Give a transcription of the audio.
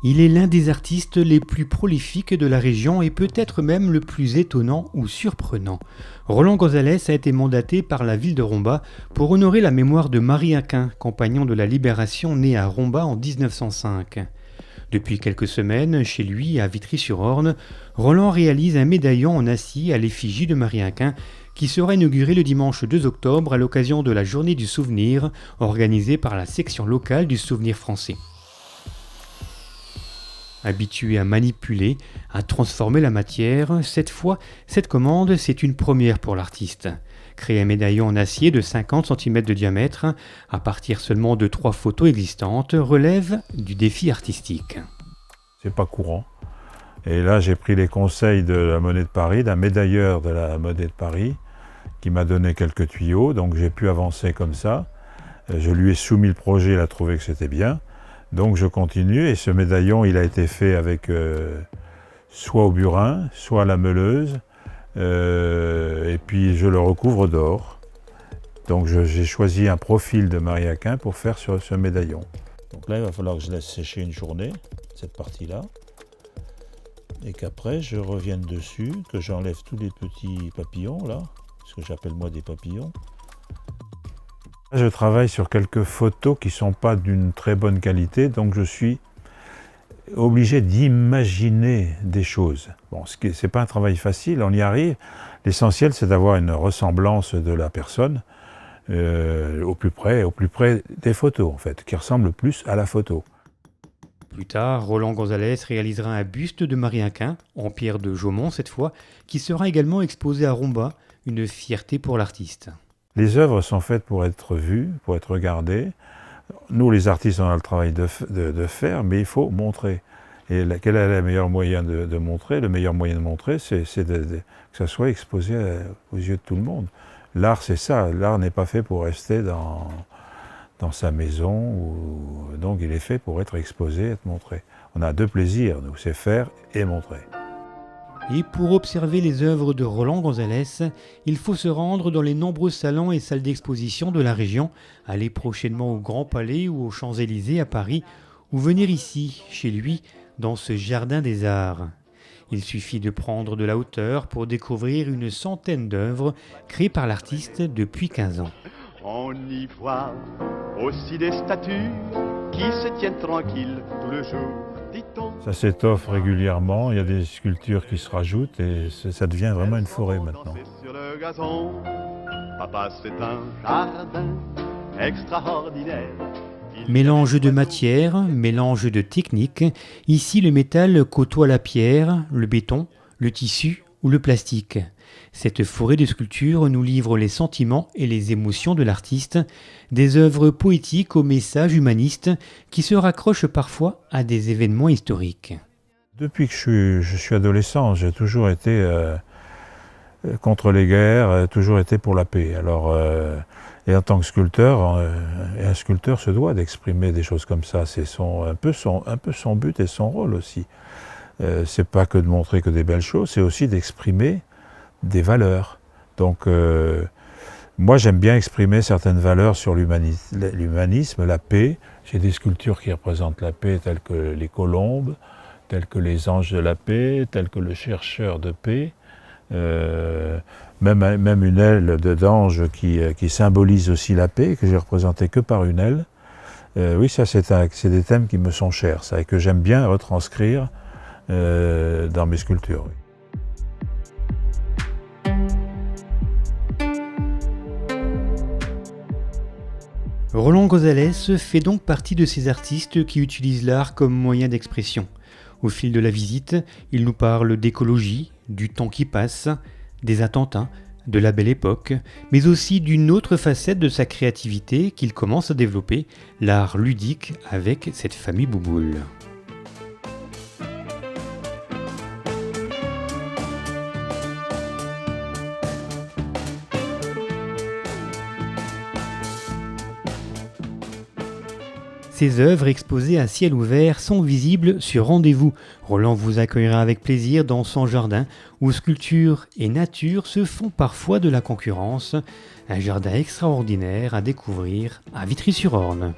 Il est l'un des artistes les plus prolifiques de la région et peut-être même le plus étonnant ou surprenant. Roland Gonzalez a été mandaté par la ville de Romba pour honorer la mémoire de Marie Aquin, compagnon de la Libération né à Romba en 1905. Depuis quelques semaines, chez lui, à Vitry-sur-Orne, Roland réalise un médaillon en acier à l'effigie de Marie Aquin qui sera inauguré le dimanche 2 octobre à l'occasion de la Journée du Souvenir organisée par la section locale du Souvenir français. Habitué à manipuler, à transformer la matière, cette fois, cette commande, c'est une première pour l'artiste. Créer un médaillon en acier de 50 cm de diamètre, à partir seulement de 3 photos existantes, relève du défi artistique. C'est pas courant. Et là, j'ai pris les conseils de la Monnaie de Paris, d'un médailleur de la Monnaie de Paris, qui m'a donné quelques tuyaux, donc j'ai pu avancer comme ça. Je lui ai soumis le projet, il a trouvé que c'était bien. Donc je continue et ce médaillon il a été fait avec soit au burin, soit à la meuleuse et puis je le recouvre d'or. Donc j'ai choisi un profil de Marie Aquin pour faire sur ce médaillon. Donc là il va falloir que je laisse sécher une journée, cette partie-là, et qu'après je revienne dessus, que j'enlève tous les petits papillons là, ce que j'appelle moi des papillons. Je travaille sur quelques photos qui ne sont pas d'une très bonne qualité, donc je suis obligé d'imaginer des choses. Bon, ce n'est pas un travail facile, on y arrive. L'essentiel, c'est d'avoir une ressemblance de la personne au plus près des photos, en fait, qui ressemble le plus à la photo. Plus tard, Roland Gonzalez réalisera un buste de Marie Aquin, en pierre de Jaumont cette fois, qui sera également exposé à Romba, une fierté pour l'artiste. Les œuvres sont faites pour être vues, pour être regardées. Nous, les artistes, on a le travail de faire, mais il faut montrer. Et quel est le meilleur moyen de montrer? Le meilleur moyen de montrer, c'est que ça soit exposé aux yeux de tout le monde. L'art, c'est ça. L'art n'est pas fait pour rester dans sa maison. Donc, il est fait pour être exposé, être montré. On a deux plaisirs, nous, c'est faire et montrer. Et pour observer les œuvres de Roland Gonzalez, il faut se rendre dans les nombreux salons et salles d'exposition de la région, aller prochainement au Grand Palais ou aux Champs-Élysées à Paris, ou venir ici, chez lui, dans ce jardin des arts. Il suffit de prendre de la hauteur pour découvrir une centaine d'œuvres créées par l'artiste depuis 15 ans. On y voit aussi des statues qui se tiennent tranquilles tout le jour. Ça s'étoffe régulièrement, il y a des sculptures qui se rajoutent et ça devient vraiment une forêt maintenant. Sur le gazon, papa c'est un jardin extraordinaire. Mélange de matière, mélange de techniques, ici le métal côtoie la pierre, le béton, le tissu ou le plastique. Cette forêt de sculptures nous livre les sentiments et les émotions de l'artiste, des œuvres poétiques au message humaniste qui se raccrochent parfois à des événements historiques. Depuis que je suis adolescent, j'ai toujours été contre les guerres, toujours été pour la paix. Alors, et en tant que sculpteur, un sculpteur se doit d'exprimer des choses comme ça. C'est un peu son but et son rôle aussi. C'est pas que de montrer que des belles choses, c'est aussi d'exprimer des valeurs. Donc, moi, j'aime bien exprimer certaines valeurs sur l'humanisme, la paix. J'ai des sculptures qui représentent la paix, telles que les colombes, telles que les anges de la paix, telles que le chercheur de paix. Même une aile d'ange qui symbolise aussi la paix, que j'ai représentée que par une aile. Oui, ça, c'est des thèmes qui me sont chers, ça, et que j'aime bien retranscrire dans mes sculptures. Oui. Roland Gonzalez fait donc partie de ces artistes qui utilisent l'art comme moyen d'expression. Au fil de la visite, il nous parle d'écologie, du temps qui passe, des attentats, de la belle époque, mais aussi d'une autre facette de sa créativité qu'il commence à développer, l'art ludique avec cette famille Bouboule. Ces œuvres exposées à ciel ouvert sont visibles sur rendez-vous. Roland vous accueillera avec plaisir dans son jardin où sculpture et nature se font parfois de la concurrence. Un jardin extraordinaire à découvrir à Vitry-sur-Orne.